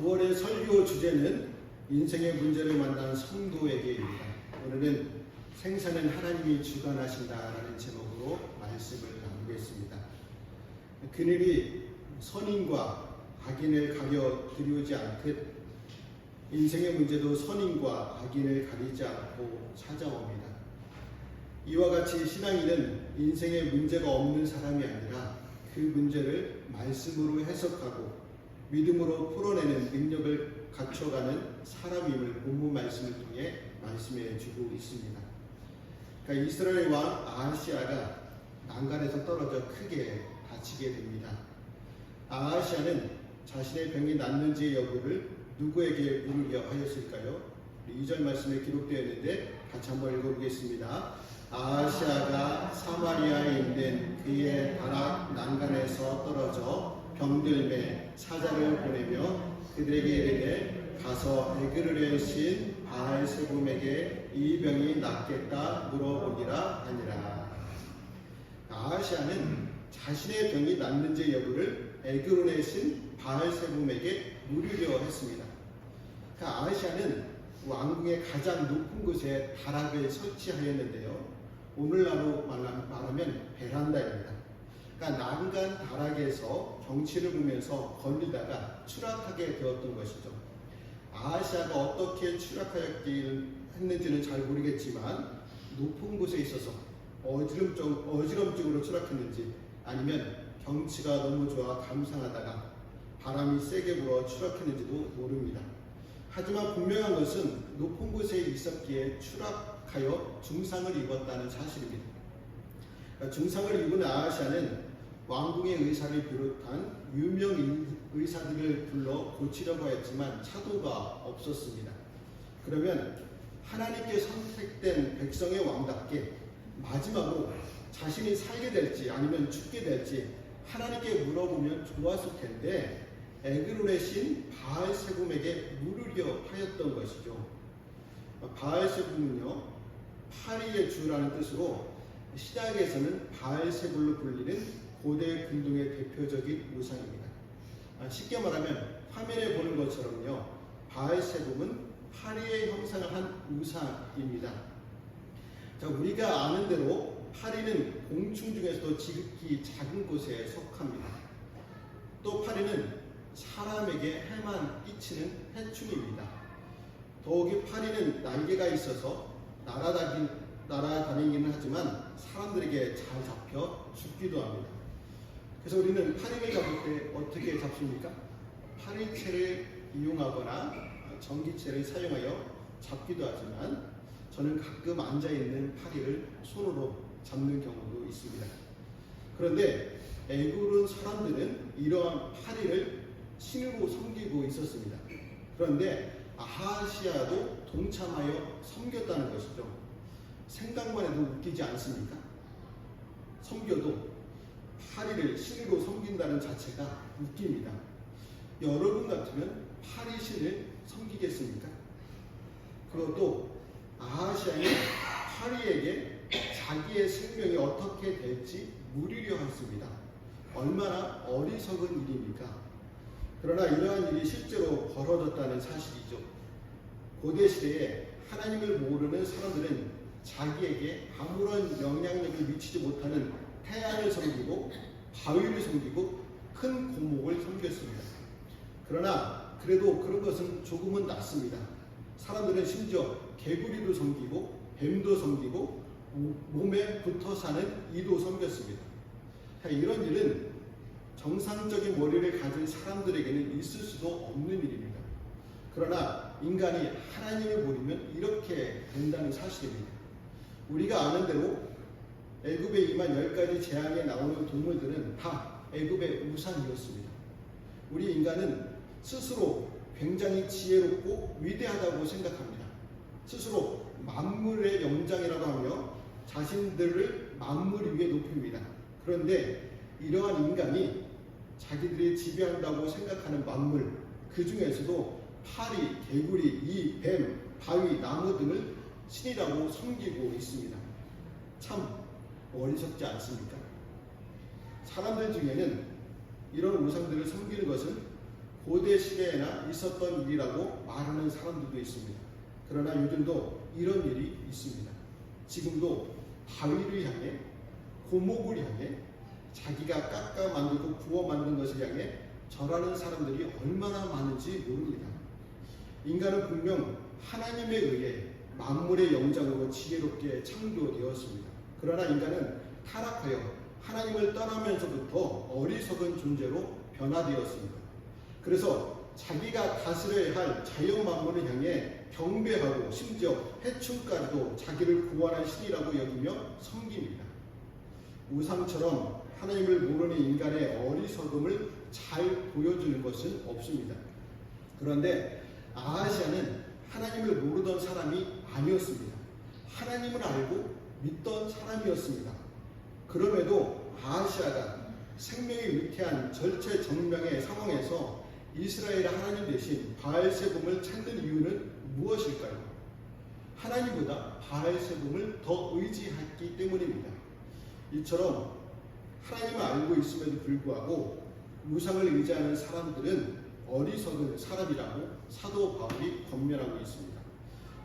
9월의 설교 주제는 인생의 문제를 만난 성도에게입니다. 오늘은 생사는 하나님이 주관하신다라는 제목으로 말씀을 나누겠습니다. 그늘이 선인과 악인을 가려 들이우지 않듯 인생의 문제도 선인과 악인을 가리지 않고 찾아옵니다. 이와 같이 신앙인은 인생에 문제가 없는 사람이 아니라 그 문제를 말씀으로 해석하고 믿음으로 풀어내는 능력을 갖춰가는 사람임을 본문 말씀을 통해 말씀해 주고 있습니다. 그러니까 이스라엘 왕 아하시아가 난간에서 떨어져 크게 다치게 됩니다. 아하시아는 자신의 병이 낫는지의 여부를 누구에게 물으려 하였을까요? 2절 말씀에 기록되어 있는데 같이 한번 읽어보겠습니다. 아하시아가 사마리아에 있는 그의 다락 난간에서 떨어져 병들매 사자를 보내며 그들에게 이르되 가서 에그르의 신 바알세붐에게 이 병이 낫겠다 물어보니라 하니라. 아하시아는 자신의 병이 낫는지 여부를 에그론의 신 바알세붐에게 물으려 했습니다. 그러니까 아하시아는 왕궁의 가장 높은 곳에 다락을 설치하였는데요. 오늘날로 말하면 베란다입니다. 그러니까 난간 다락에서 경치를 보면서 걸리다가 추락하게 되었던 것이죠. 아하시아가 어떻게 추락하였는지는 잘 모르겠지만 높은 곳에 있어서 어지럼증으로 추락했는지 아니면 경치가 너무 좋아 감상하다가 바람이 세게 불어 추락했는지도 모릅니다. 하지만 분명한 것은 높은 곳에 있었기에 추락하여 중상을 입었다는 사실입니다. 중상을 입은 아하시아는 왕궁의 의사를 비롯한 유명 의사들을 불러 고치려고 했지만 차도가 없었습니다. 그러면 하나님께 선택된 백성의 왕답게 마지막으로 자신이 살게 될지 아니면 죽게 될지 하나님께 물어보면 좋았을 텐데 에그론의 신 바알세붐에게 물으려 하였던 것이죠. 바알세붐은요, 파리의 주라는 뜻으로 신약에서는 바알세불로 불리는 고대 근동의 대표적인 우상입니다. 쉽게 말하면 화면에 보는 것처럼요, 바알세붐은 파리의 형상을 한 우상입니다. 자, 우리가 아는 대로 파리는 공충 중에서도 지극히 작은 곳에 속합니다. 또 파리는 사람에게 해만 끼치는 해충입니다. 더욱이 파리는 날개가 있어서 날아다니기는 하지만 사람들에게 잘 잡혀 죽기도 합니다. 그래서 우리는 파리를 잡을 때 어떻게 잡습니까? 파리채를 이용하거나 전기채를 사용하여 잡기도 하지만 저는 가끔 앉아있는 파리를 손으로 잡는 경우도 있습니다. 그런데 에그론 사람들은 이러한 파리를 신으로 섬기고 있었습니다. 그런데 아하시아도 동참하여 섬겼다는 것이죠. 생각만 해도 웃기지 않습니까? 섬겨도 파리를 신으로 섬긴다는 자체가 웃깁니다. 여러분 같으면 파리 신을 섬기겠습니까? 그것도 아하시아는 파리에게 자기의 생명이 어떻게 될지 물으려 했습니다. 얼마나 어리석은 일입니까? 그러나 이러한 일이 실제로 벌어졌다는 사실이죠. 고대 시대에 하나님을 모르는 사람들은 자기에게 아무런 영향력을 미치지 못하는 태양을 섬기고 바위를 섬기고 큰 고목을 섬겼습니다. 그러나 그래도 그런 것은 조금은 낫습니다. 사람들은 심지어 개구리도 섬기고 뱀도 섬기고 몸에 붙어 사는 이도 섬겼습니다. 이런 일은 정상적인 머리를 가진 사람들에게는 있을 수도 없는 일입니다. 그러나 인간이 하나님을 모르면 이렇게 된다는 사실입니다. 우리가 아는 대로 애굽에 임한 10가지 재앙에 나오는 동물들은 다 애굽의 우상이었습니다. 우리 인간은 스스로 굉장히 지혜롭고 위대하다고 생각합니다. 스스로 만물의 영장이라고 하며 자신들을 만물 위에 높입니다. 그런데 이러한 인간이 자기들이 지배한다고 생각하는 만물, 그 중에서도 파리, 개구리, 이, 뱀, 바위, 나무 등을 신이라고 섬기고 있습니다. 참 어리석지 않습니까? 사람들 중에는 이런 우상들을 섬기는 것은 고대 시대에나 있었던 일이라고 말하는 사람들도 있습니다. 그러나 요즘도 이런 일이 있습니다. 지금도 바위를 향해, 고목을 향해, 자기가 깎아 만들고 구워 만든 것을 향해 절하는 사람들이 얼마나 많은지 모릅니다. 인간은 분명 하나님에 의해 만물의 영장으로 지혜롭게 창조되었습니다. 그러나 인간은 타락하여 하나님을 떠나면서부터 어리석은 존재로 변화되었습니다. 그래서 자기가 다스려야 할 자연 만물을 향해 경배하고 심지어 해충까지도 자기를 구원한 신이라고 여기며 섬깁니다. 우상처럼 하나님을 모르는 인간의 어리석음을 잘 보여주는 것은 없습니다. 그런데 아하시아는 하나님을 모르던 사람이 아니었습니다. 하나님을 알고 믿던 사람이었습니다. 그럼에도 아하시아가 생명이 위태한 절체절명의 상황에서 이스라엘의 하나님 대신 바알세봄을 찾는 이유는 무엇일까요? 하나님보다 바알세봄을 더 의지했기 때문입니다. 이처럼 하나님을 알고 있음에도 불구하고 우상을 의지하는 사람들은 어리석은 사람이라고 사도 바울이 권면하고 있습니다.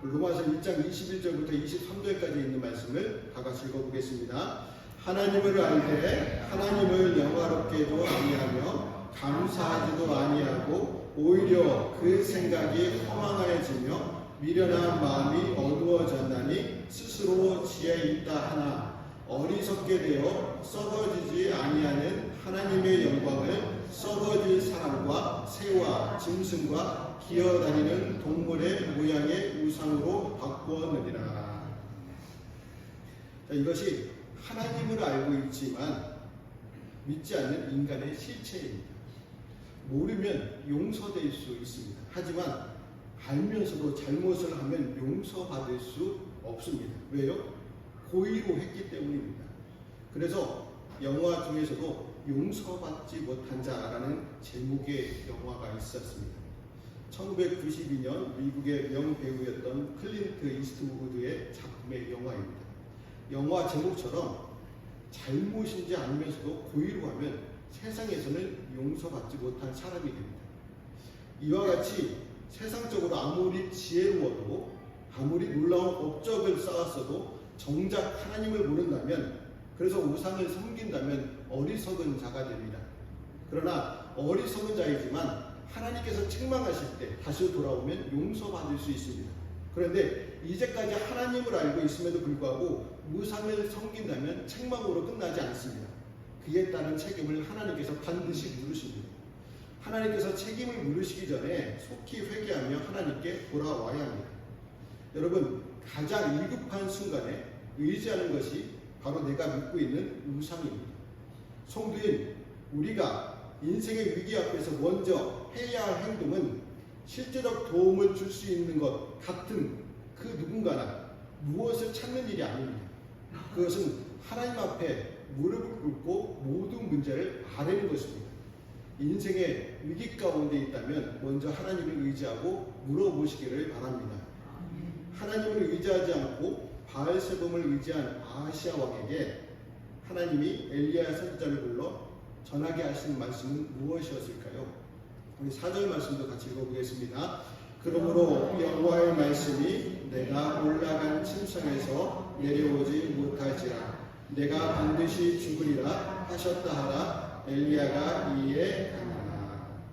로마서 1장 21절부터 23절까지 있는 말씀을 다 같이 읽어보겠습니다. 하나님을 알되 하나님을 영화롭게도 아니하며 감사하지도 아니하고 오히려 그 생각이 허망하여지며 미련한 마음이 어두워졌나니 스스로 지혜 있다 하나 어리석게 되어 썩어지지 아니하는 하나님의 영광을 썩어질 사람과 새와 짐승과 기어다니는 동물의 모양의 우상으로 바꾸었느니라. 이것이 하나님을 알고 있지만 믿지 않는 인간의 실체입니다. 모르면 용서될 수 있습니다. 하지만 알면서도 잘못을 하면 용서받을 수 없습니다. 왜요? 고의로 했기 때문입니다. 그래서 영화 중에서도 용서받지 못한 자라는 제목의 영화가 있었습니다. 1992년 미국의 명배우였던 클린트 이스트우드의 작품의 영화입니다. 영화 제목처럼 잘못인지 알면서도 고의로 하면 세상에서는 용서받지 못한 사람이 됩니다. 이와 같이 세상적으로 아무리 지혜로워도 아무리 놀라운 업적을 쌓았어도 정작 하나님을 모른다면, 그래서 우상을 섬긴다면 어리석은 자가 됩니다. 그러나 어리석은 자이지만 하나님께서 책망하실 때 다시 돌아오면 용서받을 수 있습니다. 그런데 이제까지 하나님을 알고 있음에도 불구하고 우상을 섬긴다면 책망으로 끝나지 않습니다. 그에 따른 책임을 하나님께서 반드시 물으십니다. 하나님께서 책임을 물으시기 전에 속히 회개하며 하나님께 돌아와야 합니다. 여러분, 가장 위급한 순간에 의지하는 것이 바로 내가 믿고 있는 우상입니다. 성도인 우리가 인생의 위기 앞에서 먼저 해야 할 행동은 실제적 도움을 줄 수 있는 것 같은 그 누군가나 무엇을 찾는 일이 아닙니다. 그것은 하나님 앞에 무릎을 꿇고 모든 문제를 아뢰는 것입니다. 인생의 위기 가운데 있다면 먼저 하나님을 의지하고 물어보시기를 바랍니다. 하나님을 의지하지 않고 바알세봄을 의지한 아하시아 왕에게 하나님이 엘리야 선지자를 불러 전하게 하신 말씀은 무엇이었을까요? 우리 4절 말씀도 같이 읽어보겠습니다. 그러므로 여호와의 말씀이 내가 올라간 침상에서 내려오지 못할지라 내가 반드시 죽으리라 하셨다 하라. 엘리야가 이에 가니라.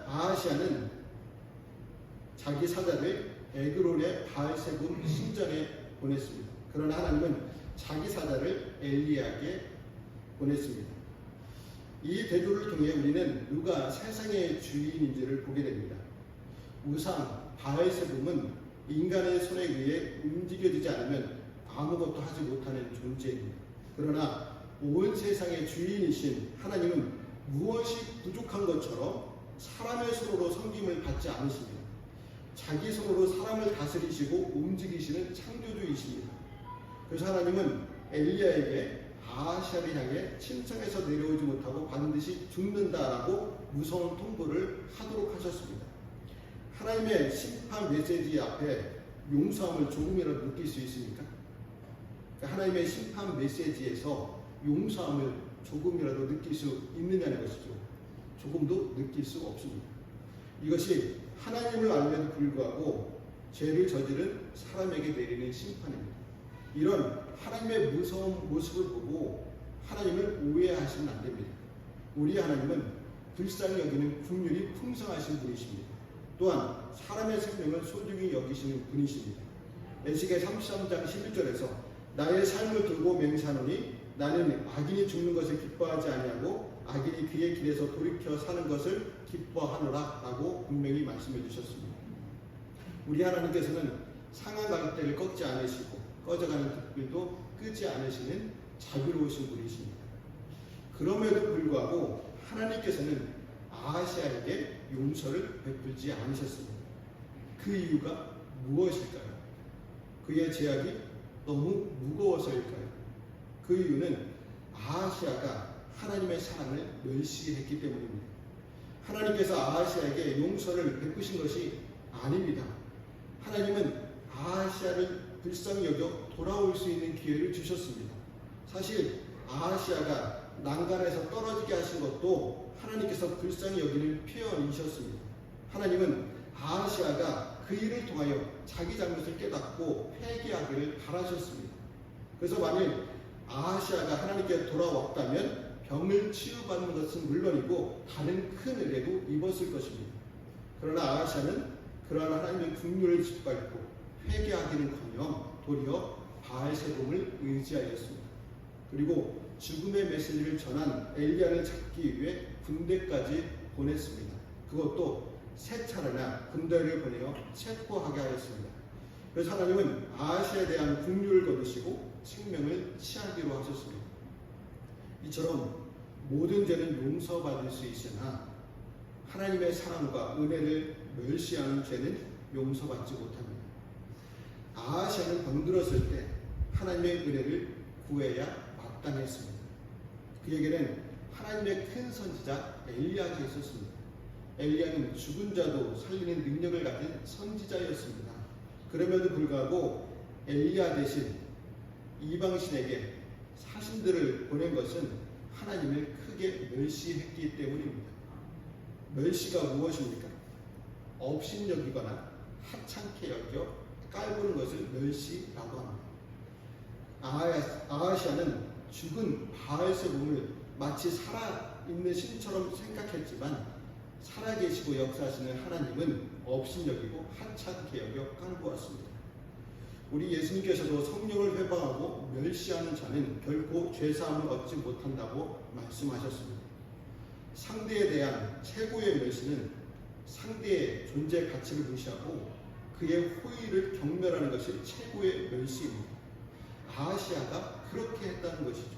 아하시아는 자기 사자를 에그론의 바알세봄 신전에 보냈습니다. 그러나 하나님은 자기 사자를 엘리야에게 보냈습니다. 이 대조를 통해 우리는 누가 세상의 주인인지를 보게 됩니다. 우상 바알세봄은 인간의 손에 의해 움직여지지 않으면 아무것도 하지 못하는 존재입니다. 그러나 온 세상의 주인이신 하나님은 무엇이 부족한 것처럼 사람의 손으로 섬김을 받지 않으십니다. 자기 손으로 사람을 다스리시고 움직이시는 창조주이십니다. 그래서 하나님은 엘리야에게 아하시아를 향해 침상에서 내려오지 못하고 반드시 죽는다라고 무서운 통보를 하도록 하셨습니다. 하나님의 심판 메시지 앞에 용서함을 조금이라도 느낄 수 있습니까? 하나님의 심판 메시지에서 용서함을 조금이라도 느낄 수 있느냐는 것이죠. 조금도 느낄 수 없습니다. 이것이 하나님을 알면도 불구하고 죄를 저지른 사람에게 내리는 심판입니다. 이런 하나님의 무서운 모습을 보고 하나님을 오해하시면 안 됩니다. 우리 하나님은 불쌍히 여기는 긍휼이 풍성하신 분이십니다. 또한 사람의 생명을 소중히 여기시는 분이십니다. 에스겔 33장 11절에서 나의 삶을 두고 맹세하노니 나는 악인이 죽는 것을 기뻐하지 아니하고 악인이 그의 길에서 돌이켜 사는 것을 기뻐하노라 라고 분명히 말씀해 주셨습니다. 우리 하나님께서는 상한 갈대를 꺾지 않으시고 꺼져가는 득불도 끄지 않으시는 자비로우신 분이십니다. 그럼에도 불구하고 하나님께서는 아하시아에게 용서를 베풀지 않으셨습니다. 그 이유가 무엇일까요? 그의 죄악이 너무 무거워서일까요? 그 이유는 아하시아가 하나님의 사랑을 멸시했기 때문입니다. 하나님께서 아하시아에게 용서를 베푸신 것이 아닙니다. 하나님은 아하시아를 불쌍히 여겨 돌아올 수 있는 기회를 주셨습니다. 사실 아하시아가 난간에서 떨어지게 하신 것도 하나님께서 불쌍히 여기는 표현이셨습니다. 하나님은 아하시아가 그 일을 통하여 자기 잘못을 깨닫고 회개하기를 바라셨습니다. 그래서 만일 아하시아가 하나님께 돌아왔다면 병을 치유받는 것은 물론이고 다른 큰 은혜도 입었을 것입니다. 그러나 아하시아는 그러한 하나님의 긍휼을 짓밟고 회개하기는커녕 도리어 바알세봄을 의지하였습니다. 그리고 죽음의 메시지를 전한 엘리야를 잡기 위해 군대까지 보냈습니다. 그것도 세 차례나 군대를 보내어 체포하게 하였습니다. 그래서 하나님은 아하시아에 대한 긍휼을 거두시고 생명을 취하기로 하셨습니다. 이처럼 모든 죄는 용서받을 수 있으나 하나님의 사랑과 은혜를 멸시하는 죄는 용서받지 못합니다. 아하시아는 병들었을 때 하나님의 은혜를 구해야 마땅했습니다. 그에게는 하나님의 큰 선지자 엘리야가 있었습니다. 엘리야는 죽은 자도 살리는 능력을 가진 선지자였습니다. 그럼에도 불구하고 엘리야 대신 이방신에게 사신들을 보낸 것은 하나님을 크게 멸시했기 때문입니다. 멸시가 무엇입니까? 업신여기거나 하찮게 여겨 깔보는 것을 멸시라고 합니다. 아하시아는 죽은 바알세봄을 마치 살아있는 신처럼 생각했지만 살아계시고 역사하시는 하나님은 업신여기고 하찮게 여겨 깔보았습니다. 우리 예수님께서도 성령을 회방하고 멸시하는 자는 결코 죄사함을 얻지 못한다고 말씀하셨습니다. 상대에 대한 최고의 멸시는 상대의 존재 가치를 무시하고 그의 호의를 경멸하는 것이 최고의 멸시입니다. 아하시아가 그렇게 했다는 것이죠.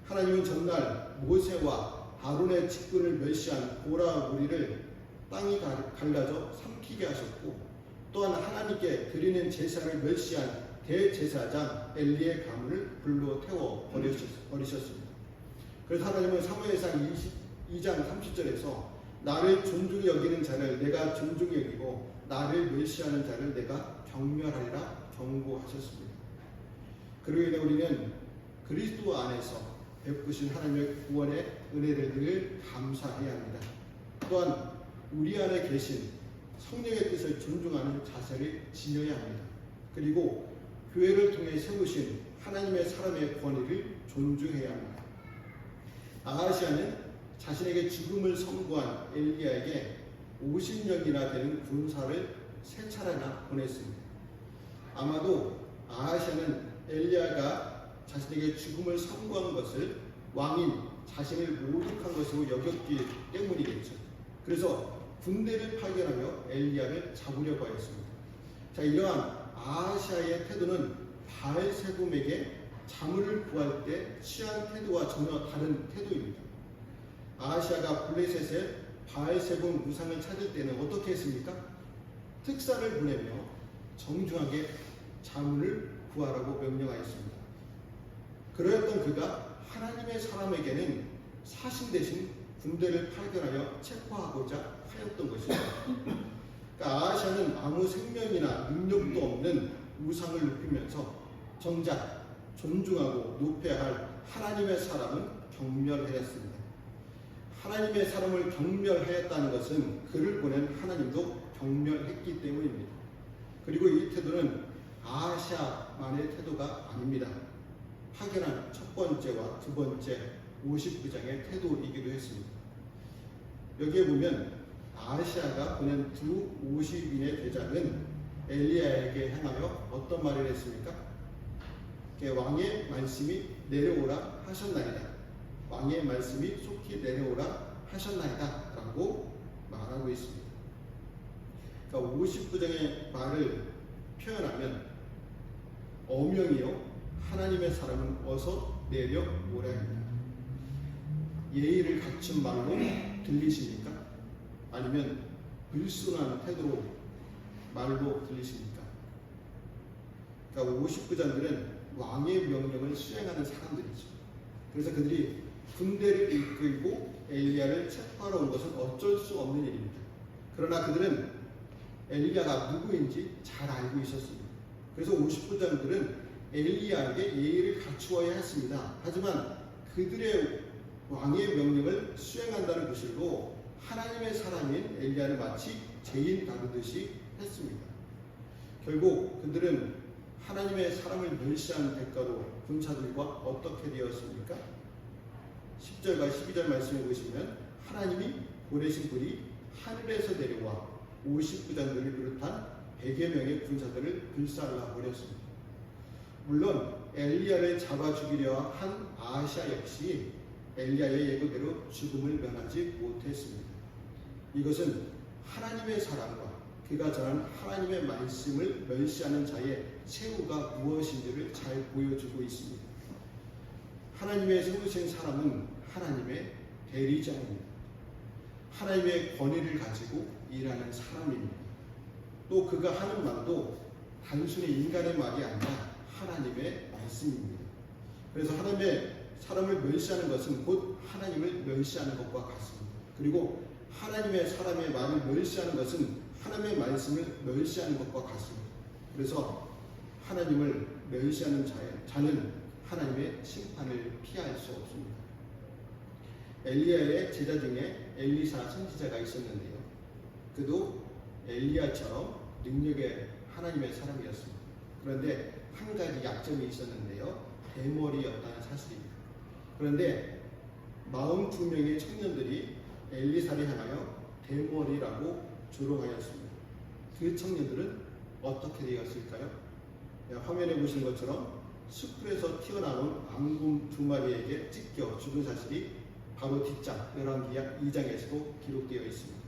하나님은 전날 모세와 아론의 직분을 멸시한 고라 무리를 땅이 갈라져 삼키게 하셨고, 또한 하나님께 드리는 제사를 멸시한 대제사장 엘리의 가문을 불로 태워 버리셨습니다. 그래서 하나님은 사무엘상 22장 30절에서 나를 존중히 여기는 자를 내가 존중히 여기고 나를 멸시하는 자를 내가 경멸하리라 경고하셨습니다. 그로 인해 우리는 그리스도 안에서 베푸신 하나님의 구원의 은혜를 늘 감사해야 합니다. 또한 우리 안에 계신 성령의 뜻을 존중하는 자세를 지녀야 합니다. 그리고 교회를 통해 세우신 하나님의 사람의 권위를 존중해야 합니다. 아하시아는 자신에게 죽음을 선고한 엘리야에게 50년이나 되는 군사를 세 차례나 보냈습니다. 아마도 아하시아는 엘리야가 자신에게 죽음을 선고한 것을 왕인 자신을 모독한 것으로 여겼기 때문이겠죠. 그래서 군대를 파견하며 엘리야를 잡으려고 하였습니다. 자, 이러한 아하시아의 태도는 바알세봄에게 자문을 구할 때 취한 태도와 전혀 다른 태도입니다. 아하시아가 블레셋에 바알세봄 우상을 찾을 때는 어떻게 했습니까? 특사를 보내며 정중하게 자문을 구하라고 명령하였습니다. 그러했던 그가 하나님의 사람에게는 사신 대신 군대를 파견하여 체포하고자 하였던 것입니다. 그러니까 아하시아는 아무 생명이나 능력도 없는 우상을 높이면서 정작 존중하고 높여야 할 하나님의 사람은 경멸하였습니다. 하나님의 사람을 경멸하였다는 것은 그를 보낸 하나님도 경멸했기 때문입니다. 그리고 이 태도는 아하시아만의 태도가 아닙니다. 확연한 첫 번째와 두 번째 50부장의 태도이기도 했습니다. 여기에 보면 아하시아가 보낸 두 50인의 대장은 엘리야에게 향하여 어떤 말을 했습니까? 왕의 말씀이 내려오라 하셨나이다. 왕의 말씀이 속히 내려오라 하셨나이다 라고 말하고 있습니다. 그러니까 50부장의 말을 표현하면 어명이요 하나님의 사람은 어서 내려오라입니다. 예의를 갖춘 말로 들리십니까? 아니면 불순한 태도로 말로 들리십니까? 그러니까 50부장들은 왕의 명령을 수행하는 사람들이죠. 그래서 그들이 군대를 이끌고 엘리야를 체포하러 온 것은 어쩔 수 없는 일입니다. 그러나 그들은 엘리야가 누구인지 잘 알고 있었습니다. 그래서 50부장들은 엘리야에게 예의를 갖추어야 했습니다. 하지만 그들의 왕의 명령을 수행한다는 구실로 하나님의 사람인 엘리야를 마치 죄인 다루듯이 했습니다. 결국 그들은 하나님의 사람을 멸시한 대가로 군사들과 어떻게 되었습니까? 10절과 12절 말씀해 보시면 하나님이 보내신 불이 하늘에서 내려와 50부장들을 비롯한 100여 명의 군사들을 불살라 버렸습니다. 물론 엘리야를 잡아 죽이려 한 아하시아 역시 엘리야의 예고대로 죽음을 면하지 못했습니다. 이것은 하나님의 사람과 그가 전한 하나님의 말씀을 멸시하는 자의 최후가 무엇인지를 잘 보여주고 있습니다. 하나님의 세우신 사람은 하나님의 대리자입니다. 하나님의 권위를 가지고 일하는 사람입니다. 또 그가 하는 말도 단순히 인간의 말이 아니라 하나님의 말씀입니다. 그래서 하나님의 사람을 멸시하는 것은 곧 하나님을 멸시하는 것과 같습니다. 그리고 하나님의 사람의 말을 멸시하는 것은 하나님의 말씀을 멸시하는 것과 같습니다. 그래서 하나님을 멸시하는 자는 하나님의 심판을 피할 수 없습니다. 엘리야의 제자 중에 엘리사 선지자가 있었는데요. 그도 엘리야처럼 능력의 하나님의 사람이었습니다. 그런데 한 가지 약점이 있었는데요. 대머리였다는 사실입니다. 그런데 42명의 청년들이 엘리사를 향하여 대머리라고 조롱하였습니다. 그 청년들은 어떻게 되었을까요? 화면에 보시는 것처럼 숲에서 튀어나온 앙금 2마리에게 찢겨 죽은 사실이 바로 뒷장 열왕기하 2장에서도 기록되어 있습니다.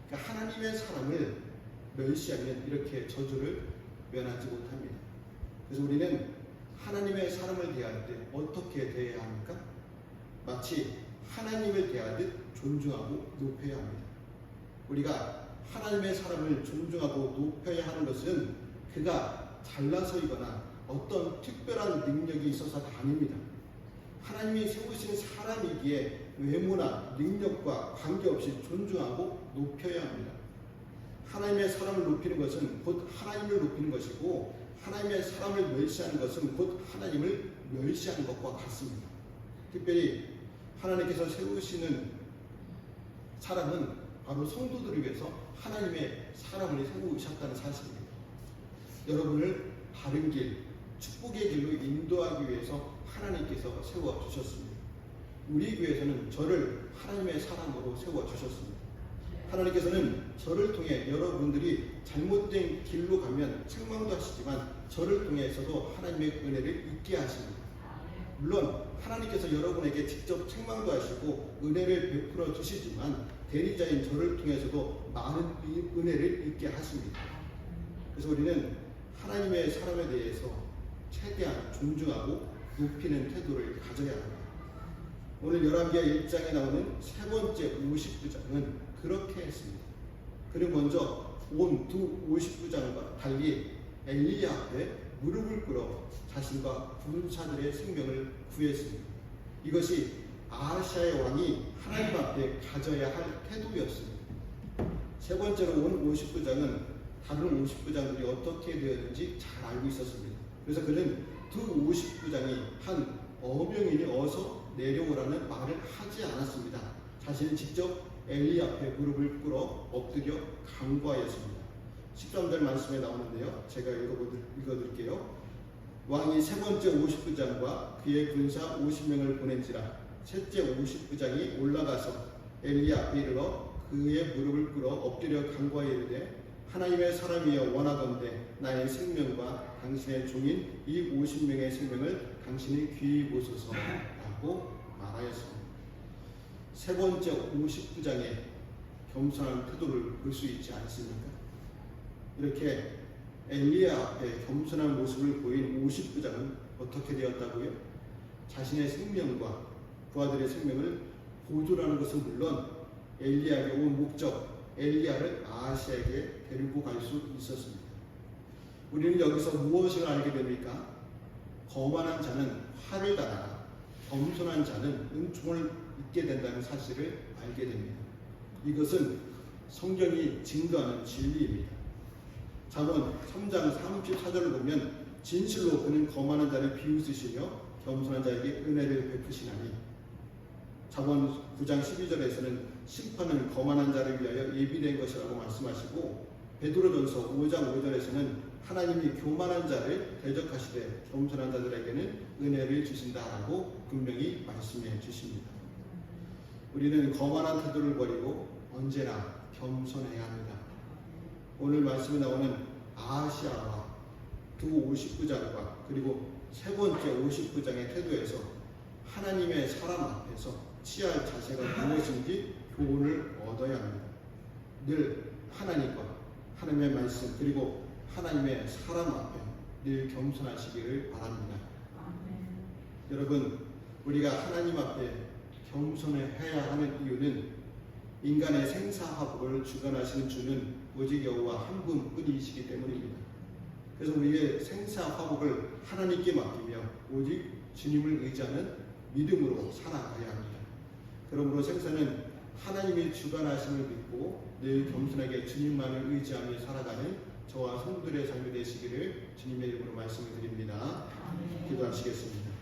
그러니까 하나님의 사람을 멸시하면 이렇게 저주를 면하지 못합니다. 그래서 우리는 하나님의 사람을 대할 때 어떻게 대해야 합니까? 마치 하나님을 대하듯 존중하고 높여야 합니다. 우리가 하나님의 사람을 존중하고 높여야 하는 것은 그가 잘나서이거나 어떤 특별한 능력이 있어서가 아닙니다. 하나님이 세우신 사람이기에 외모나 능력과 관계없이 존중하고 높여야 합니다. 하나님의 사람을 높이는 것은 곧 하나님을 높이는 것이고 하나님의 사람을 멸시하는 것은 곧 하나님을 멸시하는 것과 같습니다. 특별히 하나님께서 세우시는 사람은 바로 성도들을 위해서 하나님의 사람을 세우셨다는 사실입니다. 여러분을 바른 길, 축복의 길로 인도하기 위해서 하나님께서 세워주셨습니다. 우리 교회에서는 저를 하나님의 사람으로 세워주셨습니다. 하나님께서는 저를 통해 여러분들이 잘못된 길로 가면 책망도 하시지만 저를 통해서도 하나님의 은혜를 잊게 하십니다. 물론 하나님께서 여러분에게 직접 책망도 하시고 은혜를 베풀어 주시지만 대리자인 저를 통해서도 많은 은혜를 잊게 하십니다. 그래서 우리는 하나님의 사람에 대해서 최대한 존중하고 높이는 태도를 가져야 합니다. 오늘 열왕기하 1장에 나오는 세 번째 50부장은 그렇게 했습니다. 그는 먼저 온 두 50부장과 달리 엘리야 앞에 무릎을 꿇어 자신과 군사들의 생명을 구했습니다. 이것이 아하시아의 왕이 하나님 앞에 가져야 할 태도였습니다. 세 번째로 온 50부장은 다른 50부장들이 어떻게 되었는지 잘 알고 있었습니다. 그래서 그는 두 50부장이 한 어명인이 어서 내려오라는 말을 하지 않았습니다. 자신이 직접 엘리 앞에 무릎을 꿇어 엎드려 간구하였습니다. 13절 말씀에 나오는데요. 제가 읽어드릴게요. 왕이 세 번째 50부장과 그의 군사 50명을 보낸지라 셋째 50부장이 올라가서 엘리 앞에 이르러 그의 무릎을 꿇어 엎드려 간구하여 이르되 하나님의 사람이여 원하건대 나의 생명과 당신의 종인 이 50명의 생명을 당신이 귀히 보소서 라고 말하였습니다. 세 번째 50부장의 겸손한 태도를 볼 수 있지 않습니까? 이렇게 엘리야 앞에 겸손한 모습을 보인 50부장은 어떻게 되었다고요? 자신의 생명과 부하들의 생명을 보존하는 것은 물론 엘리야에게 온 목적, 엘리야를 아하시아에게 데리고 갈 수 있었습니다. 우리는 여기서 무엇을 알게 됩니까? 거만한 자는 화를 당하나 겸손한 자는 은총을 잊게 된다는 사실을 알게 됩니다. 이것은 성경이 증거하는 진리입니다. 잠언 3장 34절을 보면 진실로 그는 거만한 자를 비웃으시며 겸손한 자에게 은혜를 베푸시나니, 잠언 9장 12절에서는 심판은 거만한 자를 위하여 예비된 것이라고 말씀하시고, 베드로전서 5장 5절에서는 하나님이 교만한 자를 대적하시되 겸손한 자들에게는 은혜를 주신다라고 분명히 말씀해 주십니다. 우리는 거만한 태도를 버리고 언제나 겸손해야 합니다. 오늘 말씀에 나오는 아하시아와 두 50부장과 그리고 세 번째 50부장의 태도에서 하나님의 사람 앞에서 취할 자세가 무엇인지 교훈을 얻어야 합니다. 늘 하나님과 하나님의 말씀 그리고 하나님의 사람 앞에 늘 겸손하시기를 바랍니다. 여러분, 우리가 하나님 앞에 겸손해야 하는 이유는 인간의 생사화복을 주관하시는 주는 오직 여호와 한 분뿐이시기 때문입니다. 그래서 우리의 생사화복을 하나님께 맡기며 오직 주님을 의지하는 믿음으로 살아가야 합니다. 그러므로 생사는 하나님이 주관하심을 믿고 늘 겸손하게 주님만을 의지하며 살아가는 저와 성도들의 삶이 되시기를 주님의 이름으로 말씀을 드립니다. 기도하시겠습니다.